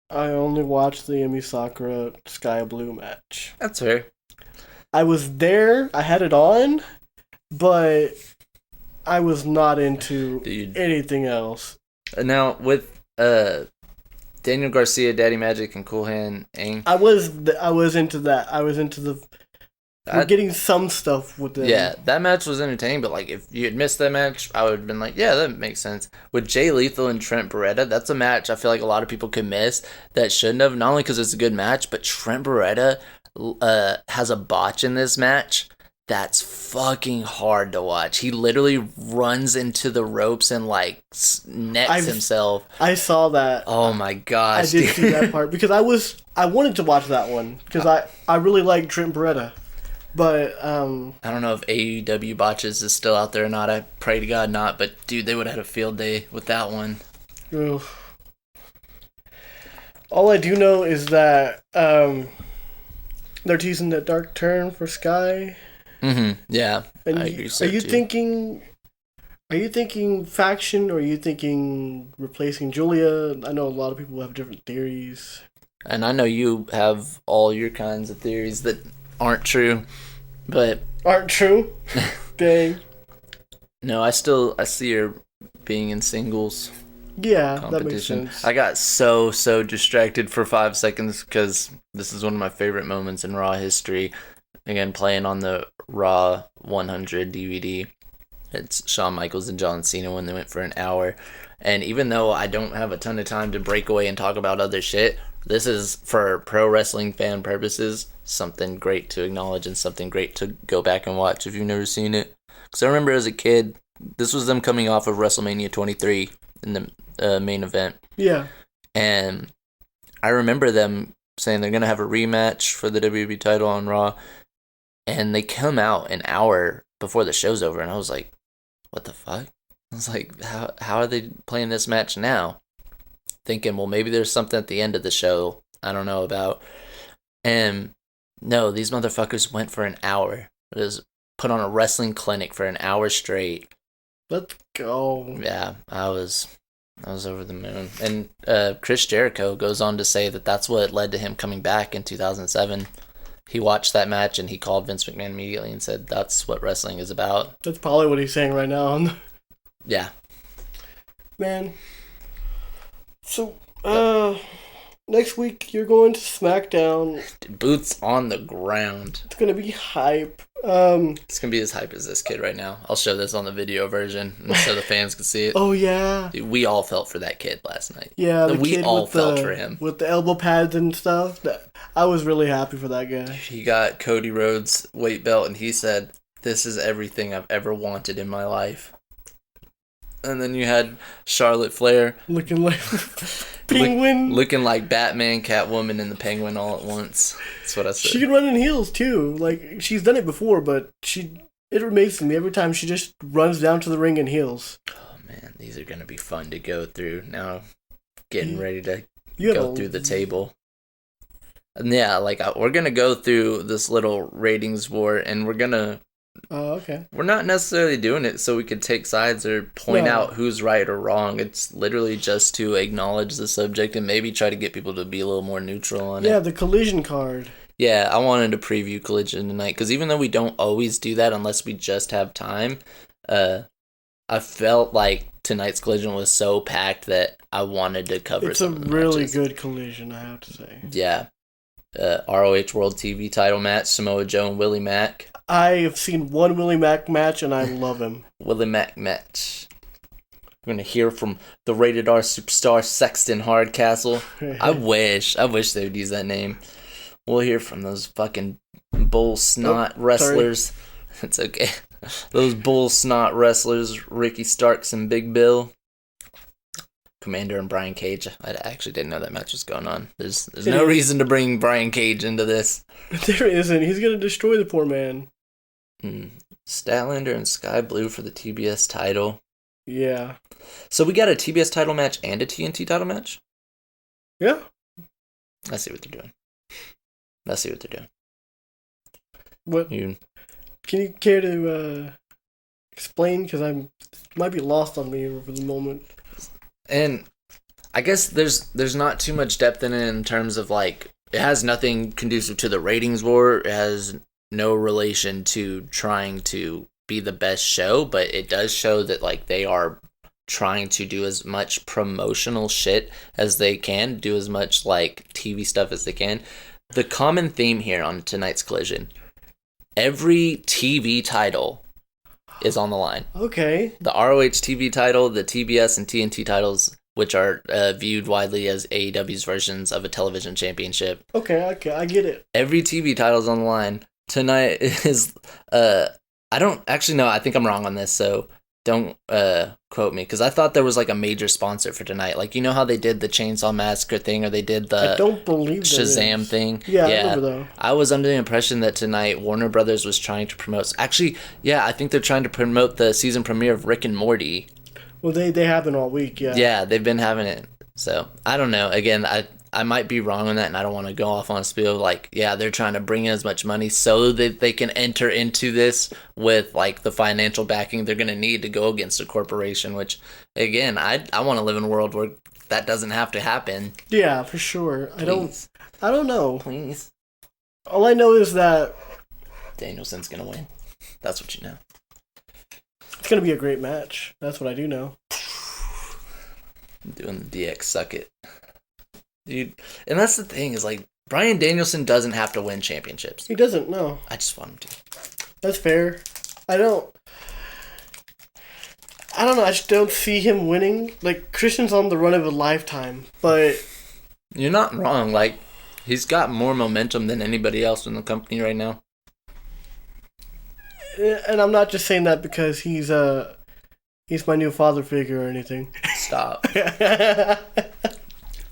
I only watched the Emi Sakura Sky Blue match. That's fair. I was there. I had it on. but I was not into Dude. anything else. Now, with Daniel Garcia, Daddy Magic, and Cool Hand Aang. I was into that. I was into the... We're getting some stuff with them. Yeah, that match was entertaining, but like if you had missed that match, I would have been like, yeah, that makes sense. With Jay Lethal and Trent Beretta, that's a match I feel like a lot of people could miss that shouldn't have, not only because it's a good match, but Trent Beretta has a botch in this match that's fucking hard to watch. He literally runs into the ropes and like necks himself. I saw that. Oh my gosh. I did see that part because I wanted to watch that one because I really like Trent Beretta. But I don't know if AEW botches is still out there or not. I pray to God not. But dude, they would have had a field day with that one. Oof. All I do know is that they're teasing that dark turn for Sky. Mm-hmm. Yeah. And I agree. So are you thinking faction or are you thinking replacing Julia? I know a lot of people have different theories. And I know you have all your kinds of theories that aren't true. But aren't true? Dang. No, I see her being in singles. Yeah, competition. That makes sense. I got so distracted for 5 seconds because this is one of my favorite moments in Raw history. Again, playing on the Raw 100 DVD. It's Shawn Michaels and John Cena when they went for an hour. And even though I don't have a ton of time to break away and talk about other shit, this is, for pro wrestling fan purposes, something great to acknowledge and something great to go back and watch if you've never seen it. Because I remember as a kid, this was them coming off of WrestleMania 23 in the main event. Yeah. And I remember them saying they're going to have a rematch for the WWE title on Raw. And they come out an hour before the show's over. And I was like, what the fuck? I was like, how are they playing this match now? Thinking, well, maybe there's something at the end of the show I don't know about. And no, these motherfuckers went for an hour. It was put on a wrestling clinic for an hour straight. Let's go. Yeah, I was over the moon. And Chris Jericho goes on to say that that's what led to him coming back in 2007. He watched that match and he called Vince McMahon immediately and said, that's what wrestling is about. That's probably what he's saying right now. Yeah. Man. So, next week you're going to SmackDown. Boots on the ground. It's gonna be hype. It's gonna be as hype as this kid right now. I'll show this on the video version so the fans can see it. Oh yeah. Dude, we all felt for that kid last night. Yeah, we all felt for him with the elbow pads and stuff. I was really happy for that guy. He got Cody Rhodes' weight belt and he said, "This is everything I've ever wanted in my life." And then you had Charlotte Flair looking like Penguin, looking like Batman, Catwoman, and the Penguin all at once. That's what I said. She can run in heels too. Like she's done it before, but it amazes me every time she just runs down to the ring in heels. Oh man, these are gonna be fun to go through. Now, getting ready to go through the table. And yeah, like we're gonna go through this little ratings war, and we're gonna. Oh, okay. We're not necessarily doing it so we could take sides or point out who's right or wrong. It's literally just to acknowledge the subject and maybe try to get people to be a little more neutral on it. Yeah, the Collision card. Yeah, I wanted to preview Collision tonight because even though we don't always do that unless we just have time, I felt like tonight's Collision was so packed that I wanted to cover it's some a really matches. good Collision, I have to say. Yeah. ROH World TV title match, Samoa Joe and Willie Mack. I have seen one Willie Mack match and I love him. Willie Mack match. We're going to hear from the Rated R superstar Sexton Hardcastle. I wish they would use that name. We'll hear from those fucking bull snot wrestlers. It's okay. Those bull snot wrestlers, Ricky Starks and Big Bill. Commander and Brian Cage. I actually didn't know that match was going on. There's no reason to bring Brian Cage into this. There isn't. He's going to destroy the poor man. Statlander and Sky Blue for the TBS title. Yeah. So we got a TBS title match and a TNT title match? Yeah. I see what they're doing. What? Can you care to explain? Because I might be lost on me for the moment. And I guess there's not too much depth in it in terms of like it has nothing conducive to the ratings war. It has no relation to trying to be the best show, but it does show that like they are trying to do as much promotional shit as they can, do as much like TV stuff as they can. The common theme here on tonight's Collision, every TV title is on the line. Okay. The ROH TV title, the TBS and TNT titles, which are viewed widely as AEW's versions of a television championship. Okay, I get it. Every TV title's on the line. Tonight is, I don't actually know, I think I'm wrong on this, so don't quote me, because I thought there was like a major sponsor for tonight. Like, you know how they did the Chainsaw Massacre thing, or they did the I don't believe Shazam thing? Yeah, I remember though. I was under the impression that tonight Warner Brothers was trying to promote, actually, yeah, I think they're trying to promote the season premiere of Rick and Morty. Well, they have been all week, yeah. Yeah, they've been having it. So, I don't know. Again, I might be wrong on that, and I don't want to go off on a spiel. Like, yeah, they're trying to bring in as much money so that they can enter into this with, like, the financial backing they're going to need to go against a corporation, which, again, I want to live in a world where that doesn't have to happen. Yeah, for sure. Please. I don't know. Please. All I know is that Danielson's going to win. That's what you know. it's going to be a great match. That's what I do know. I'm doing the DX suck it. Dude, and that's the thing, is like, Bryan Danielson doesn't have to win championships. He doesn't, no. I just want him to. That's fair. I don't know, I just don't see him winning. Like, Christian's on the run of a lifetime, but... You're not wrong, like, he's got more momentum than anybody else in the company right now. And I'm not just saying that because he's my new father figure or anything. Stop.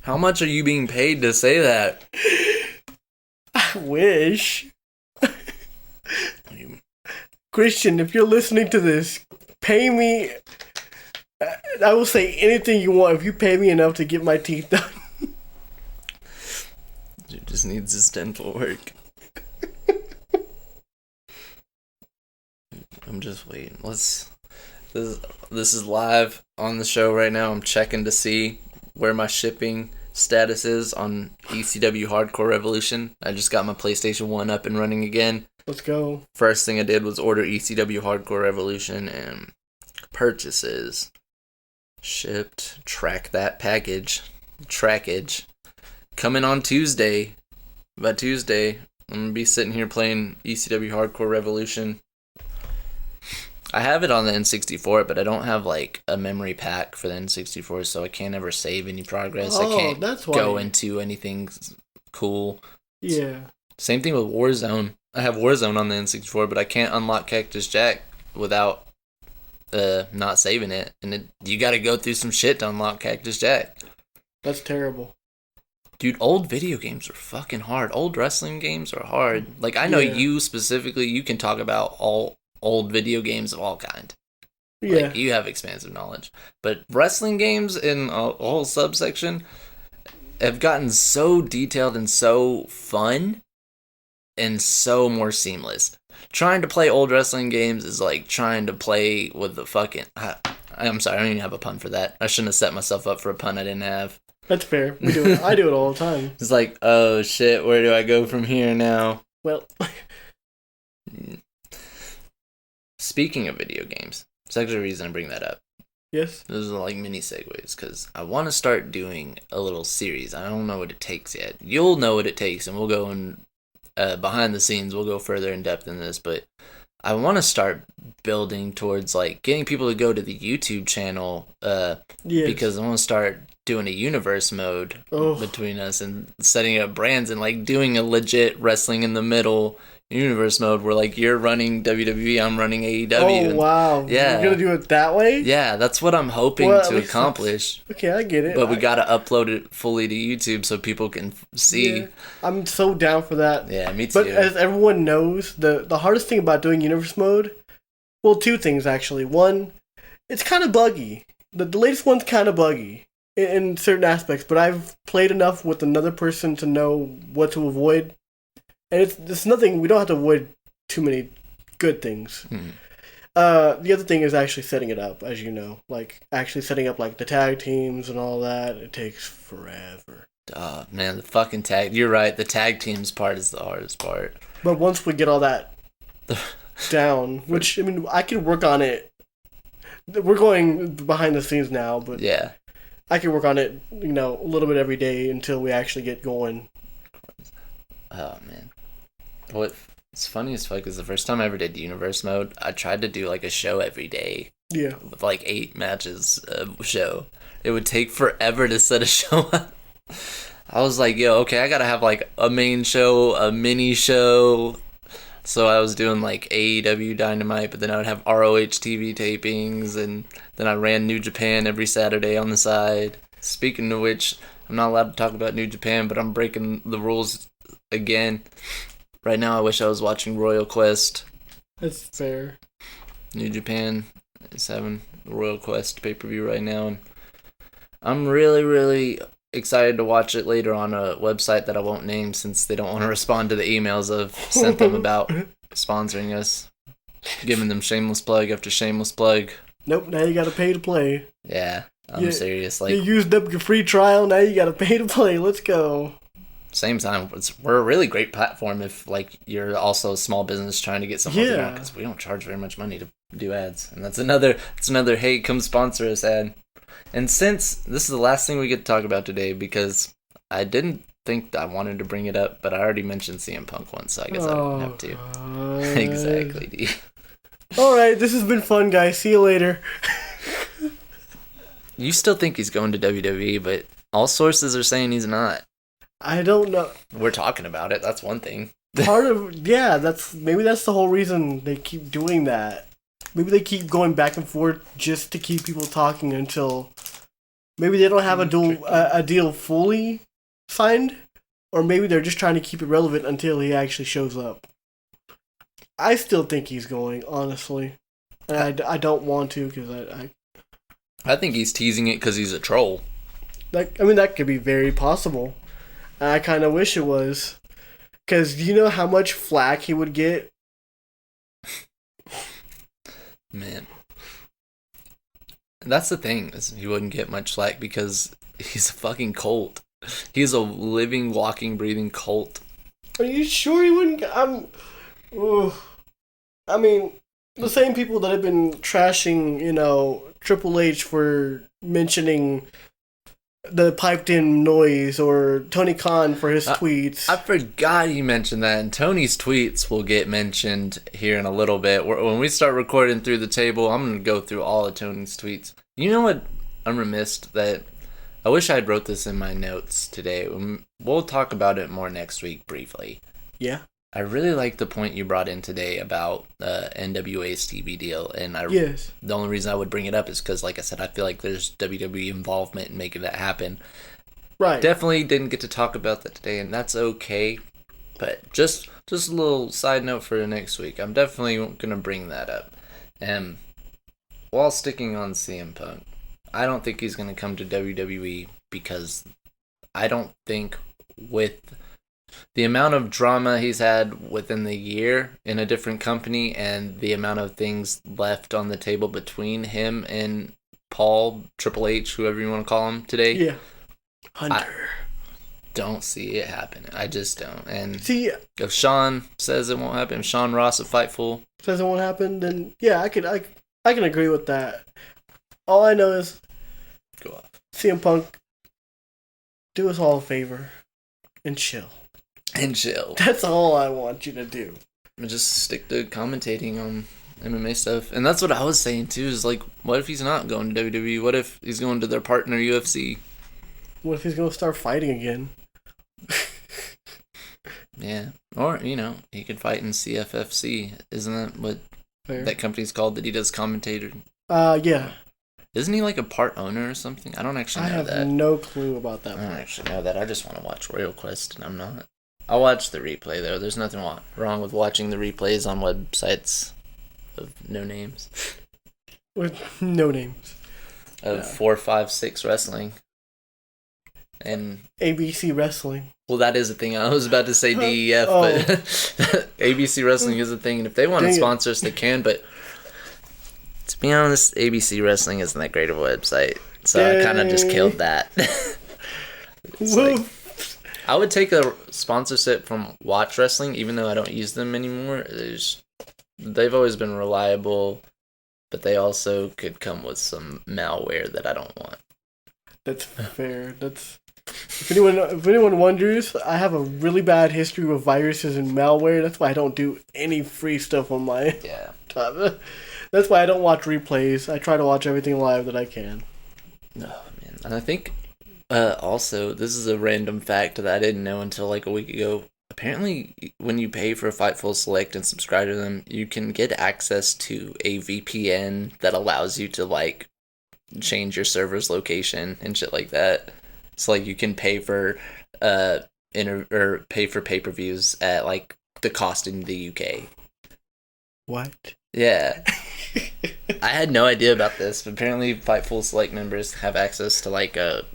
How much are you being paid to say that? I wish. Christian, if you're listening to this, pay me. I will say anything you want if you pay me enough to get my teeth done. Dude just needs his dental work. I'm just waiting. This is live on the show right now. I'm checking to see where my shipping status is on ECW Hardcore Revolution. I just got my PlayStation 1 up and running again. Let's go. First thing I did was order ECW Hardcore Revolution, and purchases. Shipped. Track that package. Trackage. Coming on Tuesday. By Tuesday, I'm going to be sitting here playing ECW Hardcore Revolution. I have it on the N64, but I don't have like a memory pack for the N64, so I can't ever save any progress. I can't go into anything cool. Yeah. Same thing with Warzone. I have Warzone on the N64, but I can't unlock Cactus Jack without not saving it. And you got to go through some shit to unlock Cactus Jack. That's terrible. Dude, old video games are fucking hard. Old wrestling games are hard. Like, I know you specifically, you can talk about all old video games of all kind. Yeah. Like, you have expansive knowledge. But wrestling games in a whole subsection have gotten so detailed and so fun and so more seamless. Trying to play old wrestling games is like trying to play with the fucking... I'm sorry, I don't even have a pun for that. I shouldn't have set myself up for a pun I didn't have. That's fair. We do it. I do it all the time. It's like, oh shit, where do I go from here now? Well... Speaking of video games, it's actually a reason I bring that up. Yes? Those are like mini segues, because I want to start doing a little series. I don't know what it takes yet. You'll know what it takes, and we'll go in behind the scenes. We'll go further in depth in this, but I want to start building towards like getting people to go to the YouTube channel because I want to start doing a universe mode between us and setting up brands and like doing a legit wrestling in the middle universe mode where like you're running WWE, I'm running AEW. Oh wow! Yeah, you're gonna do it that way? Yeah, that's what I'm hoping to accomplish. Okay, I get it. But we gotta upload it fully to YouTube so people can see. Yeah, I'm so down for that. Yeah, me too. But as everyone knows, the hardest thing about doing universe mode, well, two things actually. One, it's kind of buggy. The latest one's kind of buggy in certain aspects, but I've played enough with another person to know what to avoid. And it's nothing, we don't have to avoid too many good things. The other thing is actually setting it up, as you know. Like, actually setting up, like, the tag teams and all that. It takes forever. Man, the fucking tag... You're right, the tag teams part is the hardest part. But once we get all that down. Which, I mean, I can work on it. We're going behind the scenes now, but Yeah. I can work on it, a little bit every day until we actually get going. Oh, man. What's funny as fuck is the first time I ever did universe mode, I tried to do like a show every day. Yeah. With like 8 matches a show. It would take forever to set a show up. I was like, yo, okay, I gotta have like a main show, a mini show. So I was doing like AEW Dynamite, but then I would have ROH TV tapings, and then I ran New Japan every Saturday on the side. Speaking of which, I'm not allowed to talk about New Japan, but I'm breaking the rules again. Right now, I wish I was watching Royal Quest. That's fair. New Japan is having the Royal Quest pay-per-view right now, and I'm really, really excited to watch it later on a website that I won't name since they don't want to respond to the emails I've sent them about sponsoring us. Giving them shameless plug after shameless plug. Nope, now you gotta pay to play. Yeah, I'm serious. Like, you used up your free trial, now you gotta pay to play. Let's go. Same time, we're a really great platform if like you're also a small business trying to get something out, because we don't charge very much money to do ads, and that's another hey, come sponsor us ad. And since this is the last thing we get to talk about today, because I didn't think that I wanted to bring it up, but I already mentioned CM Punk once, so I guess I don't have to. Exactly, D. Alright, this has been fun, guys. See you later. You still think he's going to WWE, but all sources are saying he's not. I don't know. We're talking about it, that's one thing. Maybe that's the whole reason they keep doing that. Maybe they keep going back and forth just to keep people talking until maybe they don't have a deal fully signed, or maybe they're just trying to keep it relevant until he actually shows up. I still think he's going, honestly. And I don't want to, because I think he's teasing it because he's a troll. That could be very possible. I kind of wish it was. Because do you know how much flack he would get? Man. That's the thing, is he wouldn't get much flack because he's a fucking cult. He's a living, walking, breathing cult. Are you sure he wouldn't? I mean, the same people that have been trashing, Triple H for mentioning the piped-in noise, or Tony Khan for his tweets. I forgot he mentioned that, and Tony's tweets will get mentioned here in a little bit. When we start recording through the table, I'm going to go through all of Tony's tweets. You know what? I'm remiss that I wish I had wrote this in my notes today. We'll talk about it more next week briefly. Yeah. I really like the point you brought in today about NWA's TV deal, and the only reason I would bring it up is because, like I said, I feel like there's WWE involvement in making that happen. Right. Definitely didn't get to talk about that today, and that's okay. But just a little side note for next week. I'm definitely gonna bring that up. And while sticking on CM Punk, I don't think he's gonna come to WWE because I don't think with the amount of drama he's had within the year in a different company and the amount of things left on the table between him and Paul, Triple H, whoever you want to call him today. Yeah. Hunter. I don't see it happening. I just don't. And if Sean says it won't happen, if Sean Ross of Fightful says it won't happen, then yeah, I can agree with that. All I know is go off. CM Punk, do us all a favor and chill. And chill. That's all I want you to do. And just stick to commentating on MMA stuff. And that's what I was saying too, is like, what if he's not going to WWE? What if he's going to their partner UFC? What if he's going to start fighting again? Yeah. Or, he could fight in CFFC. Isn't that what that company's called that he does commentator? Yeah. Isn't he like a part owner or something? I don't actually know that. I have no clue about that. I don't actually know that. I just want to watch Royal Quest, and I'm not. I'll watch the replay, though. There's nothing wrong with watching the replays on websites of no names. With no names. Of 4, 5, 6 wrestling. And ABC Wrestling. Well, that is a thing. I was about to say DEF, but ABC Wrestling is a thing. And if they want to sponsor us, they can. But to be honest, ABC Wrestling isn't that great of a website. So I kind of just killed that. I would take a sponsorship from Watch Wrestling, even though I don't use them anymore. they've always been reliable, but they also could come with some malware that I don't want. That's fair. If anyone wonders, I have a really bad history with viruses and malware. That's why I don't do any free stuff on my top. That's why I don't watch replays. I try to watch everything live that I can. No, man. And I think also, this is a random fact that I didn't know until like a week ago. Apparently, when you pay for Fightful Select and subscribe to them, you can get access to a VPN that allows you to like change your server's location and shit like that. So like you can pay for pay for pay-per-views at like the cost in the UK. What? Yeah. I had no idea about this, but apparently Fightful Select members have access to like a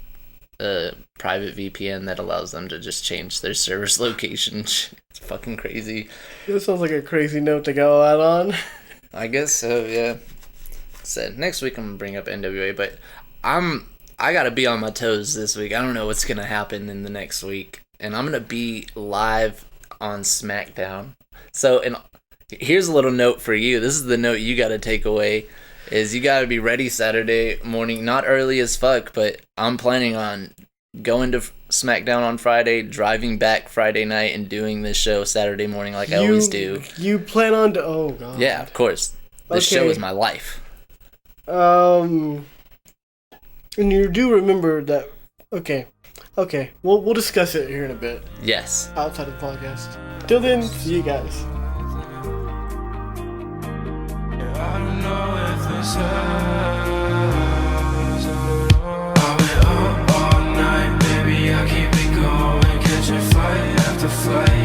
private VPN that allows them to just change their server's location. It's fucking crazy. This sounds like a crazy note to go out on. I guess so, yeah. So next week I'm gonna bring up NWA, but I gotta be on my toes this week. I don't know what's gonna happen in the next week, and I'm gonna be live on SmackDown. So, and here's a little note for you. This is the note you gotta take away. Is you gotta be ready Saturday morning, not early as fuck, but I'm planning on going to SmackDown on Friday, driving back Friday night, and doing this show Saturday morning like I always do. You plan on to... Oh, God. Yeah, of course. This show is my life. And you do remember that... Okay. We'll discuss it here in a bit. Yes. Outside of the podcast. Till then, see you guys. I don't know if this ends. I've been up all night, baby, I keep it going. Catching flight after flight.